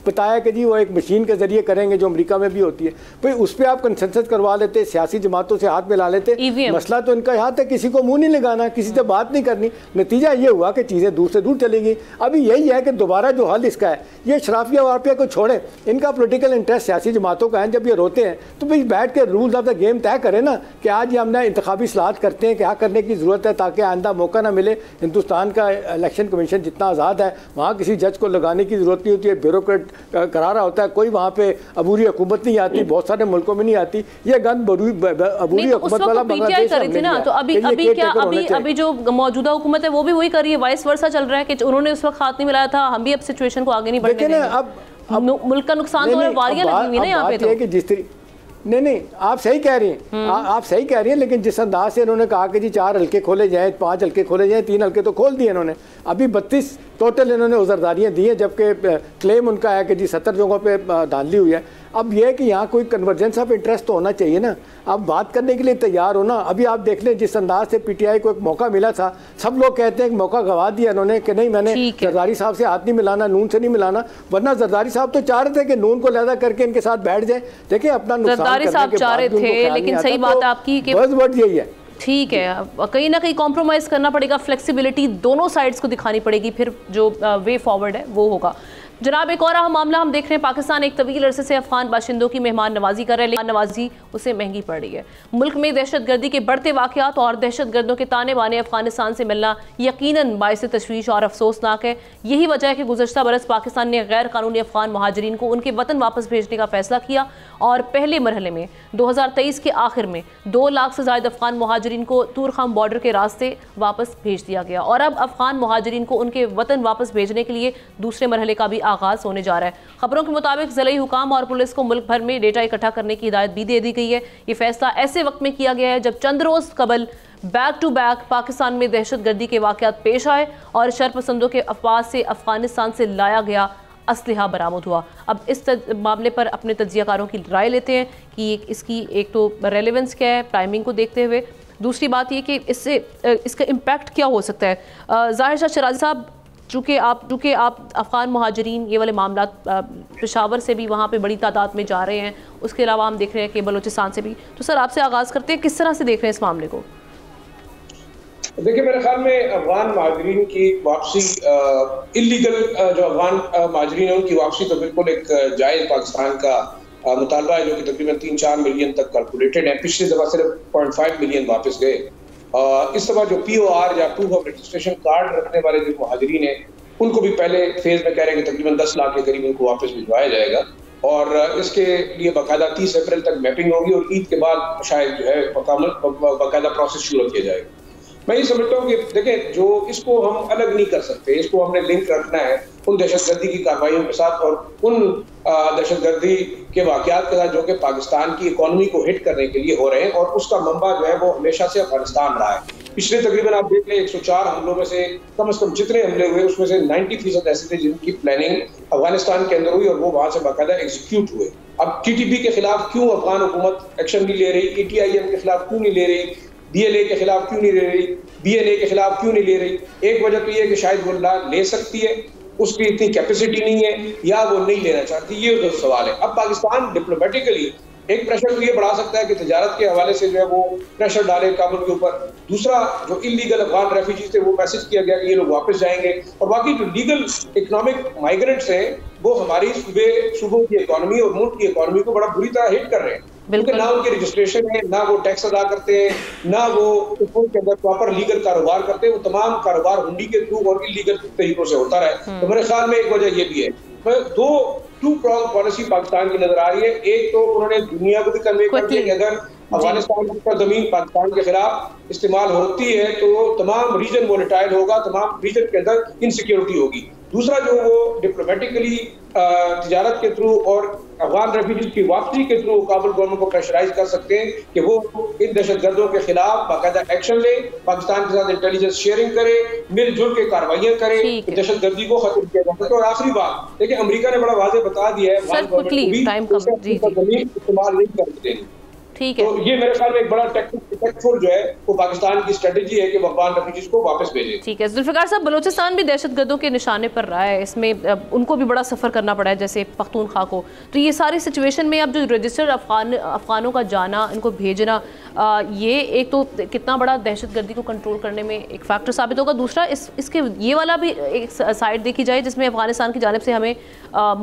बताया कि जी वो एक मशीन के जरिए करेंगे जो अमेरिका में भी होती है। भाई उस पर आप कंसेंसस करवा लेते, सियासी जमातों से हाथ मिला लेते। मसला तो इनका यहाँ तक किसी को मुंह नहीं लगाना, किसी से बात नहीं करनी। नतीजा ये हुआ कि चीज़ें दूर से दूर चली गई। अभी यही है कि दोबारा जो हल इसका है, ये शराफिया वारफिया को छोड़ें, इनका पोलिटिकल इंटरेस्ट सियासी जमातों का है। जब ये रोते हैं तो भाई बैठ के रूल्स ऑफ द गेम तय करें ना कि आज ये हमने इंतखाबी इस्लाहात करते हैं, क्या करने की ज़रूरत है ताकि आइंदा मौका ना मिले। हिंदुस्तान का इलेक्शन कमीशन जितना आज़ाद है, वहाँ किसी जज को लगाने की ज़रूरत नहीं होती है। ब्यूरोक्रेट करा रहा होता है, कोई वहाँ पे अबूरी हुकूमत नहीं आती, बहुत सारे मुल्कों में नहीं आती। ये गंद अबूरी हुकूमत वाला बांग्लादेश में ना। तो अभी जो मौजूदा हुकूमत है वो भी वही कर रही है, वाइस वर्सा चल रहा है कि उन्होंने उस वक्त हाथ नहीं मिलाया था, हम भी अब सिचुएशन को आगे नहीं बढ़ने देंगे। अब मुल्क का नुकसान तो वारियां लगी हुई है ना यहाँ पे। तो जिस नहीं आप सही कह रही हैं, आप सही कह रही हैं, लेकिन जिस अंदाज से इन्होंने कहा कि जी 4 हल्के खोले जाएं, 5 हल्के खोले जाएं, 3 हल्के तो खोल दिए इन्होंने। अभी 32 टोटल इन्होंने उजरदारियाँ दी हैं, जबकि क्लेम उनका है कि जी 70 जगहों पे धांधली हुई है। अब यह है कि यहाँ कोई कन्वर्जेंस ऑफ इंटरेस्ट तो होना चाहिए ना। आप बात करने के लिए तैयार हो ना। अभी आप देख लें जिस अंदाज से PTI को एक मौका मिला था, सब लोग कहते हैं कि मौका गवा दिया इन्होंने कि नहीं मैंने जरदारी साहब से हाथ नहीं मिलाना, नून से नहीं मिलाना, वरना जरदारी साहब तो चाह रहे थे कि नून को लहदा करके इनके साथ बैठ जाए। देखिए अपना नुकसान चाह रहे थे, लेकिन सही बात आपकी कि बस यही है। ठीक है, कहीं ना कहीं कॉम्प्रोमाइज़ करना पड़ेगा, फ्लेक्सिबिलिटी दोनों साइड्स को दिखानी पड़ेगी, फिर जो वे फॉरवर्ड है वो होगा। जनाब, एक और अहम मामला हम देख रहे हैं। पाकिस्तान एक तवील अरसे से अफगान बाशिंदों की मेहमान नवाजी कर रहा है, लेकिन नवाजी उसे महंगी पड़ रही है। मुल्क में दहशतगर्दी के बढ़ते वाक़यात और दहशतगर्दों के ताने बाने अफगानिस्तान से मिलना यकीनन बाइस तशवीश और अफसोसनाक है। यही वजह है कि गुज़श्ता बरस पाकिस्तान ने गैर कानूनी अफगान महाजरीन को उनके वतन वापस भेजने का फैसला किया और पहले मरहले में 2023 के आखिर में 2 लाख से ज़ायद अफगान महाजरीन को तूरखाम बॉर्डर के रास्ते वापस भेज दिया गया और अब अफगान महाजरीन को उनके वतन वापस भेजने के लिए दूसरे मरहले का भी आगाज होने जा रहा है। खबरों के मुताबिक ज़िलाई हुकाम और पुलिस को मुल्क भर में डेटा इकट्ठा करने की हिदायत भी दे दी गई है। ये फैसला ऐसे वक्त में किया गया है जब चंद रोज़ कबल बैक टू बैक पाकिस्तान में दहशतगर्दी के वाक़यात पेश आए और शरपसंदों के अफवाह से अफगानिस्तान से लाया गया असलहा बरामद हुआ। अब इस मामले पर अपने तज्ज़ियाकारों की राय लेते हैं कि इसकी एक तो रेलेवेंस क्या है टाइमिंग को देखते हुए, दूसरी बात ये कि इससे इसका इम्पैक्ट क्या हो सकता है। ज़ाहिर शाह शराजी साहब, चूँकि आप अफ़गान महाजरीन ये वाले मामला पेशावर से भी वहाँ पे बड़ी तादाद में जा रहे हैं, उसके अलावा हम देख रहे हैं कि बलूचिस्तान से भी, तो सर आपसे आगाज़ करते हैं, किस तरह से देख रहे हैं इस मामले को? देखिए, मेरे ख्याल में अफगान महाजरीन की वापसी, इलीगल जो अफगान महाजरीन है उनकी वापसी तो बिल्कुल एक जायज़ पाकिस्तान का मुतालबा है, जो कि तकरीबन 3-4 मिलियन तक कैलकुलेटेड है। पिछली दफ़ा सिर्फ 0.5 मिलियन वापस गए। इस दफ़ा जो POR या प्रूफ ऑफ रजिस्ट्रेशन कार्ड रखने वाले जो महाजरीन हैं उनको भी पहले फेज में कह रहे हैं कि तकरीबन 10 लाख के करीब उनको वापस भिजवाया जाएगा और इसके लिए बाकायदा 30 अप्रैल तक मैपिंग होगी और ईद के बाद शायद जो है बाकायदा प्रोसेस शुरू किया जाएगा। मैं ये समझता हूँ कि देखें, जो इसको हम अलग नहीं कर सकते, इसको हमने लिंक रखना है उन दहशतगर्दी की कार्रवाइयों के साथ और उन दहशतगर्दी के वाक़यात के साथ जो कि पाकिस्तान की इकॉनमी को हिट करने के लिए हो रहे हैं और उसका मंबा जो है वो हमेशा से अफगानिस्तान रहा है। पिछले तकरीबन आप देख लें 104 हमलों में से कम जितने हमले हुए उसमें से 90% ऐसे थे जिनकी प्लानिंग अफगानिस्तान के अंदर हुई और वो वहाँ से बाकायदा एग्जीक्यूट हुए। अब TTP के खिलाफ क्यों अफगान हुकूमत एक्शन नहीं ले रही, ETIM के खिलाफ क्यों नहीं ले रही, DLA के खिलाफ क्यों नहीं ले रही, BNA के खिलाफ क्यों नहीं ले रही? एक वजह तो ये है कि शायद वो ले सकती है, उसकी इतनी कैपेसिटी नहीं है, या वो नहीं लेना चाहती, ये तो सवाल है। अब पाकिस्तान डिप्लोमेटिकली एक प्रेशर तो ये बढ़ा सकता है कि तजारत के हवाले से जो है वो प्रेशर डाले काबुल के ऊपर। दूसरा, जो इलीगल अफगान रेफ्यूजीज थे वो मैसेज किया गया कि ये लोग वापस जाएंगे और बाकी जो लीगल इकोनॉमिक माइग्रेंट्स हैं वो हमारी सूबों की इकोनॉमी और मुल्क की इकोनॉमी को बड़ा बुरी तरह हिट कर रहे हैं, क्योंकि ना उनके रजिस्ट्रेशन है, ना वो टैक्स अदा करते हैं, ना वो मुल्क के अंदर प्रॉपर लीगल कारोबार करते हैं। वो तमाम कारोबार हुंडी के थ्रू और इलीगल तरीकों से होता रहा। तो मेरे ख्याल में एक वजह ये भी है। टू प्रॉन्ग पॉलिसी पाकिस्तान की नजर आ रही है। एक तो उन्होंने दुनिया को भी कन्वे कर दिया कि अगर अफगानिस्तान की ज़मीन पाकिस्तान के खिलाफ इस्तेमाल होती है तो तमाम रीजन वोलेटाइल होगा, तमाम रीजन के अंदर इनसिक्योरिटी होगी। दूसरा जो वो डिप्लोमेटिकली तिजारत के थ्रू और अफगान रेफ्यूजीज की वापसी के थ्रू काबुल गवर्नमेंट को प्रेशराइज कर सकते हैं कि वो इन दहशतगर्दों के खिलाफ बाकायदा एक्शन ले, पाकिस्तान के साथ इंटेलिजेंस शेयरिंग करे, मिलजुल के कार्रवाइयाँ करे, दहशतगर्दी को खत्म किया जा सके। और आखिरी बात देखिए, अमेरिका ने बड़ा वाज़ेह बता दिया है इस्तेमाल नहीं करते। ठीक है, तो ये मेरे ख्याल में एक बड़ा टेक्टफुल जो है वो पाकिस्तान की स्ट्रेटजी है कि वो अफगान रेफ्यूजीज को वापस भेजे। ठीक है जुल्फिकार साहब, बलूचिस्तान भी दहशतगर्दों के निशाने पर रहा है, इसमें उनको भी बड़ा सफ़र करना पड़ा है जैसे पख्तूनख्वा को। तो ये सारी सिचुएशन में अब जो रजिस्टर्ड अफगानों का जाना, इनको भेजना, ये एक तो कितना बड़ा दहशतगर्दी को कंट्रोल करने में एक फैक्टर साबित होगा। दूसरा इसके ये वाला भी एक साइड देखी जाए जिसमें अफगानिस्तान की जानिब से हमें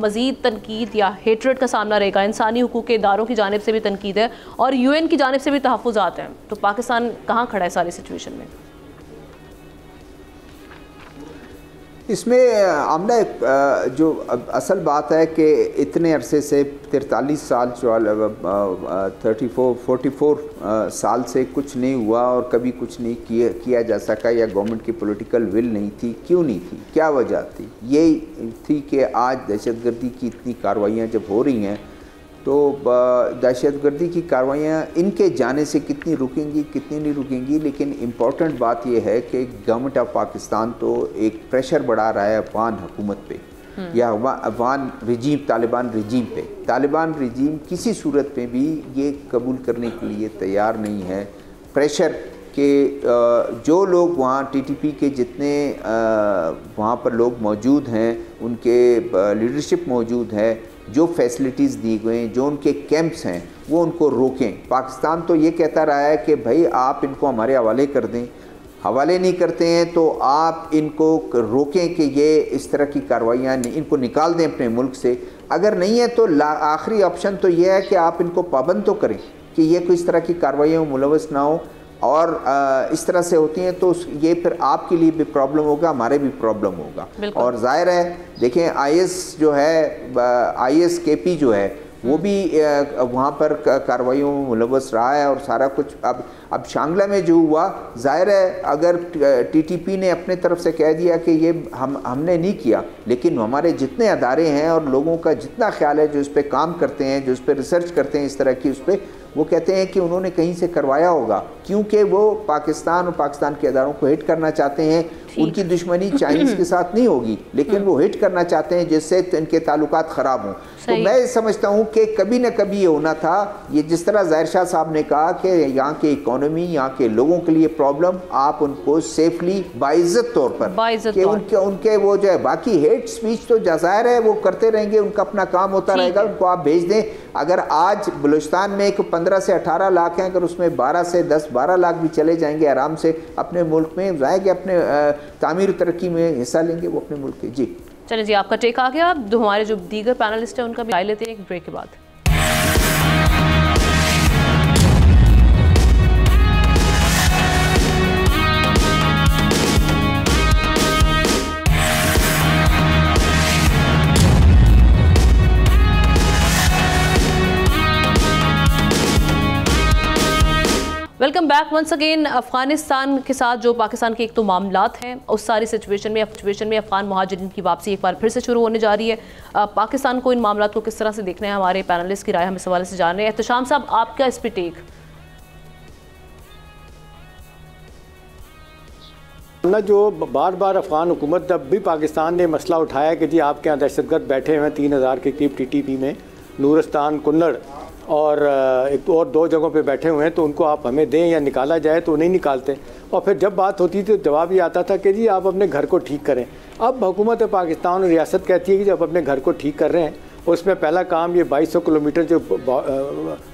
मज़ीद तनकीद या हेटरेट का सामना रहेगा। इंसानी हुकूक के इदारों की जानिब से भी तनकीद है और UN की जानिब से भी तहफ़्फ़ुज़ात हैं। तो पाकिस्तान कहाँ खड़ा है सारी सिचुएशन में? इसमें आमना जो असल बात है कि इतने अरसे से 43 साल 44 साल से कुछ नहीं हुआ और कभी कुछ नहीं किया जा सका, या गवर्नमेंट की पॉलिटिकल विल नहीं थी। क्यों नहीं थी? क्या वजह थी? यही थी कि आज दहशतगर्दी की इतनी कार्रवाइयाँ जब हो रही हैं तो दहशतगर्दी की कार्रवाइयाँ इनके जाने से कितनी रुकेंगी, कितनी नहीं रुकेंगी। लेकिन इम्पॉर्टेंट बात यह है कि गवर्नमेंट ऑफ पाकिस्तान तो एक प्रेशर बढ़ा रहा है अफगान हुकूमत पे या अफगान रिजीम, तालिबान रिजीम पे। तालिबान रिजीम किसी सूरत में भी ये कबूल करने के लिए तैयार नहीं है प्रेशर कि जो लोग वहाँ TTP के जितने वहाँ पर लोग मौजूद हैं, उनके लीडरशिप मौजूद है, जो फैसिलिटीज़ दी गई, जो उनके कैंप्स हैं, वो उनको रोकें। पाकिस्तान तो ये कहता रहा है कि भाई आप इनको हमारे हवाले कर दें, हवाले नहीं करते हैं तो आप इनको रोकें कि ये इस तरह की कार्रवाइयाँ इनको निकाल दें अपने मुल्क से। अगर नहीं है तो आखिरी ऑप्शन तो ये है कि आप इनको पाबंद तो करें कि ये कोई इस तरह की कार्रवाइयों में मुलव्वस ना हो। और इस तरह से होती हैं तो ये फिर आपके लिए भी प्रॉब्लम होगा, हमारे भी प्रॉब्लम होगा। और जाहिर है देखें IS जो है, ISKP जो है वो भी वहाँ पर कार्रवाइयों में मुलव्वस रहा है और सारा कुछ। अब शांगला में जो हुआ, जाहिर है अगर TTP ने अपने तरफ से कह दिया कि ये हमने नहीं किया, लेकिन हमारे जितने अदारे हैं और लोगों का जितना ख्याल है जो इस पर काम करते हैं, जो इस पर रिसर्च करते हैं इस तरह की, उस पर वो कहते हैं कि उन्होंने कहीं से करवाया होगा, क्योंकि वो पाकिस्तान और पाकिस्तान के अदारों को हिट करना चाहते हैं। उनकी दुश्मनी चाइनीज़ के साथ नहीं होगी, लेकिन वो हिट करना चाहते हैं जिससे इनके ताल्लुकात ख़राब हों। तो मैं समझता हूँ कि कभी न कभी ये होना था। ये जिस तरह ज़ाहिर शाह साहब ने कहा कि यहाँ की इकॉनमी, यहाँ के लोगों के लिए प्रॉब्लम, आप उनको सेफली बाइज़्ज़त तौर पर कि उनके वो जो है, बाकी हेट स्पीच तो जाहिर है वो करते रहेंगे, उनका अपना काम होता रहेगा, उनको आप भेज दें। अगर आज बलूचिस्तान में 15 से 18 लाख हैं, अगर उसमें 12 से 10-12 लाख भी चले जाएंगे आराम से अपने मुल्क में, जाएंगे अपने तामीर तरक्की में हिस्सा लेंगे वो अपने मुल्क के। जी चलिए जी, आपका टेक आ गया। अब हमारे जो दीगर पैनलिस्ट हैं उनका भी राय लेते हैं एक ब्रेक के बाद। Welcome back once again. Afghanistan के साथ जो पाकिस्तान के एक तो मामलात हैं, उस सारी सिचुएशन में अफगान मुहाजिरीन की वापसी एक बार फिर से शुरू होने जा रही है। पाकिस्तान को इन मामलात को किस तरह से देखना है, हमारे पैनलिस्ट की राय हम इस हवाले से जान रहे हैं। एहतशाम साहब, आपका इस पर टेक? ना जो बार बार अफगान हुकूमत, जब भी पाकिस्तान ने मसला उठाया कि जी आपके यहाँ दहशतगर्द बैठे हुए हैं 3000 के करीब TTP में, नूरस्तान, कुन्नड़ और एक और 2 जगहों पे बैठे हुए हैं, तो उनको आप हमें दें या निकाला जाए, तो नहीं निकालते। और फिर जब बात होती थी तो जवाब ये आता था कि जी आप अपने घर को ठीक करें। अब हुकूमत पाकिस्तान और रियासत कहती है कि जब अपने घर को ठीक कर रहे हैं, और उसमें पहला काम ये 2200 किलोमीटर जो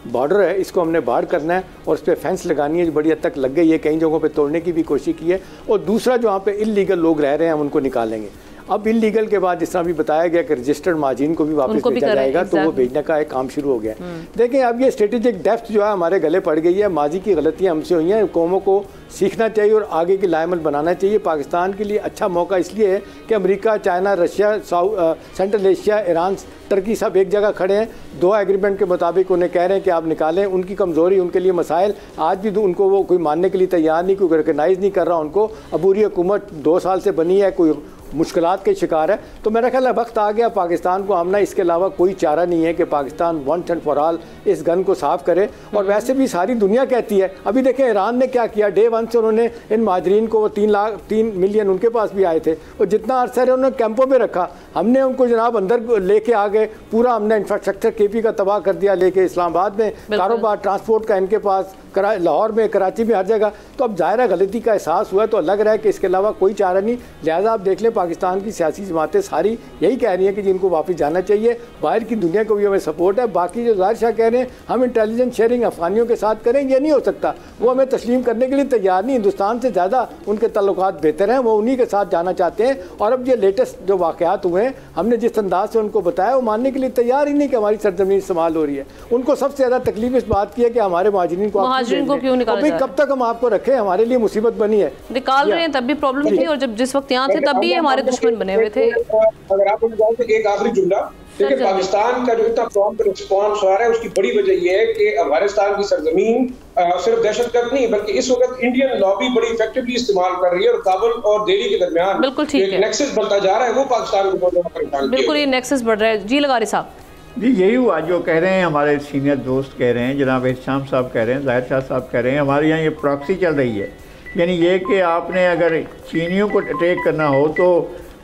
बॉर्डर है इसको हमने बाढ़ करना है और उस पर फेंस लगानी है, जो बड़ी हद तक लग गई है, कई जगहों पर तोड़ने की भी कोशिश की है। और दूसरा जो वहाँ पर इल्लीगल लोग रह रहे हैं हम उनको निकालेंगे। अब इलीगल के बाद जिस तरह अभी बताया गया कि रजिस्टर्ड माजीन को भी वापस भेजा जाएगा, तो वो भेजने का एक काम शुरू हो गया। देखिए अब ये स्ट्रेटेजिक डेप्थ जो है हमारे गले पड़ गई है, माजी की गलतियाँ हमसे हुई हैं, कौमों को सीखना चाहिए और आगे की लायमल बनाना चाहिए। पाकिस्तान के लिए अच्छा मौका इसलिए है कि America, China, Russia, central Asia, Iran, Turkey सब एक जगह खड़े हैं, 2 एग्रीमेंट के मुताबिक उन्हें कह रहे हैं कि आप निकालें। उनकी कमज़ोरी, उनके लिए मसाइल आज भी उनको वो कोई मानने के लिए तैयार नहीं, कोई रिकगनाइज़ नहीं कर रहा उनको। अबूरी हुकूमत 2 साल से बनी है, कोई मुश्किलात के शिकार है। तो मेरा ख्याल है वक्त आ गया पाकिस्तान को आमना, इसके अलावा कोई चारा नहीं है कि Pakistan once and for all इस गन को साफ करे। और वैसे भी सारी दुनिया कहती है, अभी देखें ईरान ने क्या किया, डे 1 से उन्होंने इन माजरीन को 3 मिलियन उनके पास भी आए थे, और जितना अरसा है उन्होंने कैंपों में रखा, हमने उनको जनाब अंदर लेके आ गए, पूरा हमने इंफ्रास्ट्रक्चर केपी का तबाह कर दिया लेके, इस्लामाबाद में कारोबार ट्रांसपोर्ट का इनके पास, लाहौर में, कराची में, हर जगह। तो अब ज़ाहिर गलती का एहसास हुआ है, तो लग रहा है कि इसके अलावा कोई चारा नहीं। लिहाजा आप देख लें पाकिस्तान की सियासी जमातें सारी यही कह रही हैं कि जिनको वापस जाना चाहिए, बाहर की दुनिया को भी हमें सपोर्ट है। बाकी जो ज़ाहिर शाह कह रहे हैं हम इंटेलिजेंस शेयरिंग अफगानियों के साथ करें, ये नहीं हो सकता, वो हमें तस्लीम करने के लिए तैयार नहीं। हिंदुस्तान से ज़्यादा उनके तल्लुकात बेहतर हैं, वो उन्हीं के साथ जाना चाहते हैं। और अब ये लेटेस्ट जो वाक़यात हुए हैं, हमने जिस अंदाज से उनको बताया, वो मानने के लिए तैयार ही नहीं कि हमारी सरजमीन इस्तेमाल हो रही है। उनको सबसे ज़्यादा तकलीफ इस बात की है कि हमारे महाजरीन को क्यों निकाला जा रहा है? कब तक हम आपको रखें, हमारे लिए मुसीबत बनी है। निकाल रहे हैं तब भी प्रॉब्लम थी, और जब जिस वक्त यहाँ थे तब भी हमारे दुश्मन बने हुए थे। अगर आप एक आखिरी जुमला, देखिए पाकिस्तान का जो इतना प्रॉम्प्ट रिस्पॉन्स आ रहा है, उसकी बड़ी वजह यह है कि अफगानिस्तान की सरजमीन सिर्फ दहशतगर्द नहीं बल्कि इस वक्त इंडियन लॉबी बड़ी इफेक्टिवली इस्तेमाल कर रही है, और काबुल और दिल्ली के दरमियान बिल्कुल ठीक है नेक्सस बनता जा रहा है, वो पाकिस्तान को बहुत ज्यादा परेशान किया। बिल्कुल ये नेक्सस बढ़ रहा है। जी लगारी साहब जी, यही हुआ जो कह रहे हैं हमारे सीनियर दोस्त कह रहे हैं, जनाब एहसाम साहब कह रहे हैं, ज़ाहिर शाह साहब कह रहे हैं, हमारे यहाँ ये प्रॉक्सी चल रही है। यानी ये कि आपने अगर चीनियों को अटैक करना हो तो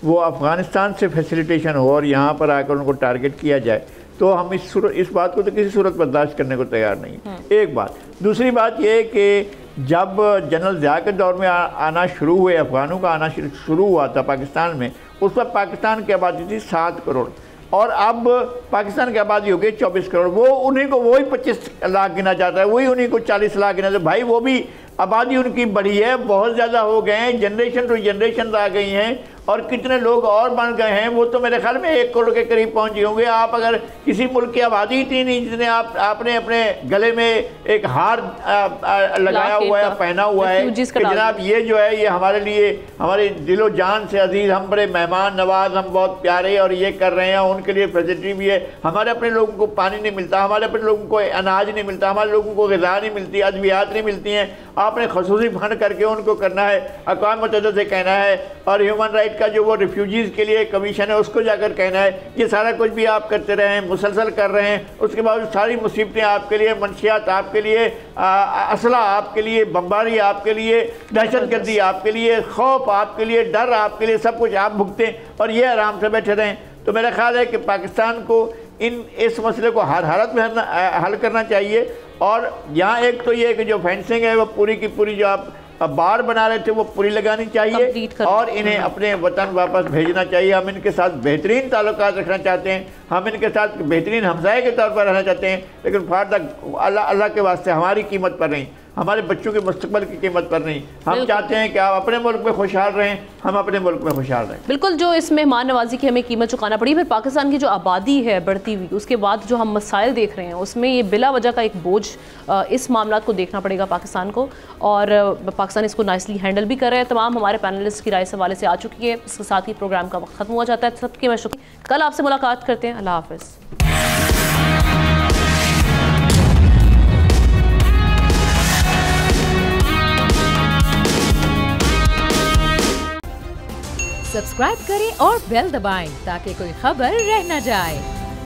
वो अफ़गानिस्तान से फैसिलिटेशन हो और यहाँ पर आकर उनको टारगेट किया जाए, तो हम इस बात को तो किसी सूरत बर्दाश्त करने को तैयार नहीं। एक बात। दूसरी बात ये कि जब जनरल ज़िया के दौर में आना शुरू हुए, अफ़गानों का आना शुरू हुआ था पाकिस्तान में, उस पर पाकिस्तान की आबादी थी 7 करोड़, और अब पाकिस्तान की आबादी हो गई 24 करोड़। वो उन्हीं को वही 25 लाख गिना जाता है, वही उन्हीं को 40 लाख गिना जाता है। भाई वो भी आबादी उनकी बढ़ी है, बहुत ज़्यादा हो गए हैं, जनरेशन टू जनरेशन आ गई हैं, और कितने लोग और बन गए हैं, वो तो मेरे ख्याल में 1 करोड़ के करीब पहुंच गए होंगे। आप अगर किसी मुल्क की आबादी इतनी नहीं जितने आपने अपने गले में एक हार लगाया हुआ है, पहना हुआ है कि जनाब ये जो है ये हमारे लिए, हमारे दिलो जान से अजीज़, हम बड़े मेहमान नवाज, हम बहुत प्यारे और ये कर रहे हैं, उनके लिए फैसिलिटी भी है। हमारे अपने लोगों को पानी नहीं मिलता, हमारे अपने लोगों को अनाज नहीं मिलता, हमारे लोगों को ग़िज़ा नहीं मिलती, अद्वियात नहीं मिलती हैं। आपने खसूसी फंड करके उनको करना है, अक़वाम मुत्तहिदा से कहना है, और ह्यूमन राइट का जो वो रिफ्यूजीज़ के लिए कमीशन है उसको जाकर कहना है। ये सारा कुछ भी आप करते रहे हैं, मुसलसल कर रहे हैं, उसके बाद सारी मुसीबतें आपके लिए, मंशियात आपके लिए, असला आपके लिए, बमबारी आपके लिए, दहशतगर्दी आपके लिए, खौफ आपके लिए, डर आपके लिए, सब कुछ आप भुगतें और ये आराम से बैठे रहें। तो मेरा ख्याल है कि पाकिस्तान को इस मसले को हर हालत में हल करना चाहिए। और यहाँ एक तो ये कि जो फेंसिंग है वो पूरी की पूरी जो आप बार बना रहे थे वो पूरी लगानी चाहिए, और इन्हें अपने वतन वापस भेजना चाहिए। हम इनके साथ बेहतरीन ताल्लुकात रखना चाहते हैं, हम इनके साथ बेहतरीन हमसाये के तौर पर रहना चाहते हैं, लेकिन फॉर द अल्लाह के वास्ते हमारी कीमत पर नहीं, हमारे बच्चों के मुस्तकबिल की कीमत पर नहीं। हम चाहते हैं कि आप अपने मुल्क में खुशहाल रहें, हम अपने मुल्क में खुशहाल रहें। बिल्कुल, जो इस मेहमान नवाजी की हमें कीमत चुकाना पड़ी, फिर पाकिस्तान की जो आबादी है बढ़ती हुई, उसके बाद जो हम मसाइल देख रहे हैं उसमें ये बिला वजह का एक बोझ, इस मामला को देखना पड़ेगा पाकिस्तान को, और पाकिस्तान इसको नाइसली हैंडल भी कर रहे हैं। तमाम हमारे पैनलिस्ट की राय इस हवाले से आ चुकी है। इसके साथ ही प्रोग्राम का वक्त खत्म हो जाता है। सबकी मैं शुक्रिया, कल आपसे मुलाकात करते हैं। अल्लाह हाफ़िज़। सब्सक्राइब करें और बेल दबाएं ताकि कोई खबर रह न जाए।